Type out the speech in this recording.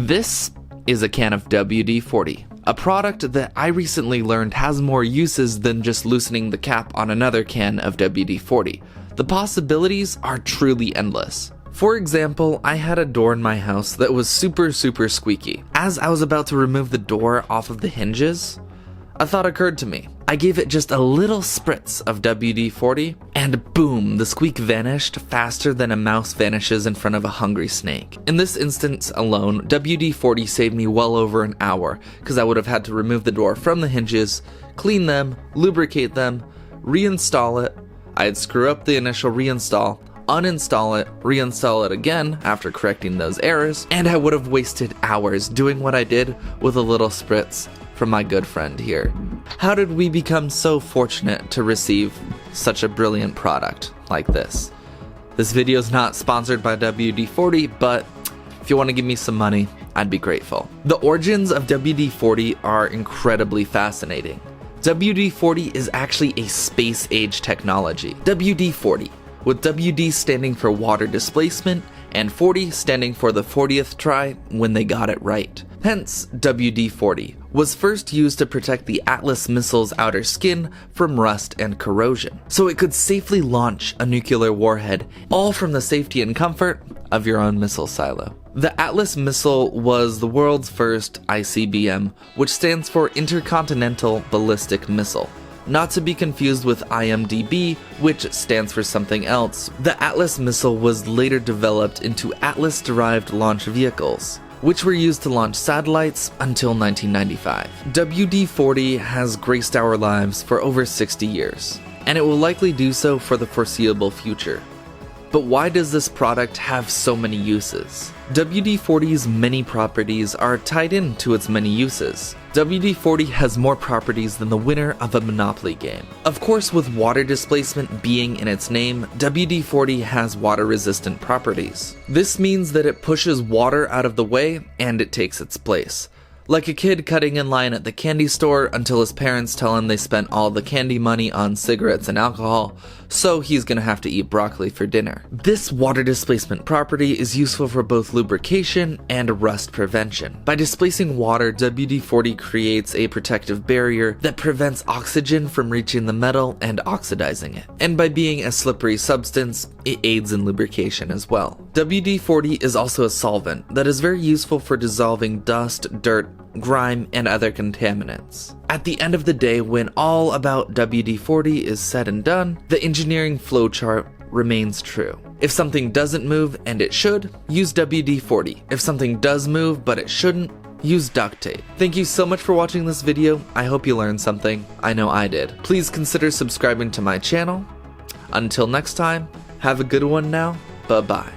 This is a can of WD-40, a product that I recently learned has more uses than just loosening the cap on another can of WD-40. The possibilities are truly endless. For example, I had a door in my house that was super squeaky. As I was about to remove the door off of the hinges, a thought occurred to me. I gave it just a little spritz of WD-40, and boom, the squeak vanished faster than a mouse vanishes in front of a hungry snake. In this instance alone, WD-40 saved me well over an hour, because I would have had to remove the door from the hinges, clean them, lubricate them, reinstall it. I'd screw up the initial reinstall, uninstall it, reinstall it again after correcting those errors, and I would have wasted hours doing what I did with a little spritz from my good friend here. How did we become so fortunate to receive such a brilliant product like this? This video is not sponsored by WD-40, but if you want to give me some money, I'd be grateful. The origins of WD-40 are incredibly fascinating. WD-40 is actually a space-age technology. WD-40, with WD standing for water displacement and 40 standing for the 40th try when they got it right. Hence, WD-40 was first used to protect the Atlas missile's outer skin from rust and corrosion, so it could safely launch a nuclear warhead, all from the safety and comfort of your own missile silo. The Atlas missile was the world's first ICBM, which stands for Intercontinental Ballistic Missile. Not to be confused with IMDb, which stands for something else. The Atlas missile was later developed into Atlas-derived launch vehicles, which were used to launch satellites until 1995. WD-40 has graced our lives for over 60 years, and it will likely do so for the foreseeable future. But why does this product have so many uses? WD-40's many properties are tied into its many uses. WD-40 has more properties than the winner of a Monopoly game. Of course, with water displacement being in its name, WD-40 has water-resistant properties. This means that it pushes water out of the way and it takes its place. Like a kid cutting in line at the candy store until his parents tell him they spent all the candy money on cigarettes and alcohol, so he's gonna have to eat broccoli for dinner. This water displacement property is useful for both lubrication and rust prevention. By displacing water, WD-40 creates a protective barrier that prevents oxygen from reaching the metal and oxidizing it. And by being a slippery substance, it aids in lubrication as well. WD-40 is also a solvent that is very useful for dissolving dust, dirt, grime, and other contaminants. At the end of the day, when all about WD-40 is said and done, the engineering flowchart remains true. If something doesn't move and it should, use WD-40. If something does move but it shouldn't, use duct tape. Thank you so much for watching this video. I hope you learned something. I know I did. Please consider subscribing to my channel. Until next time, have a good one now. Bye-bye.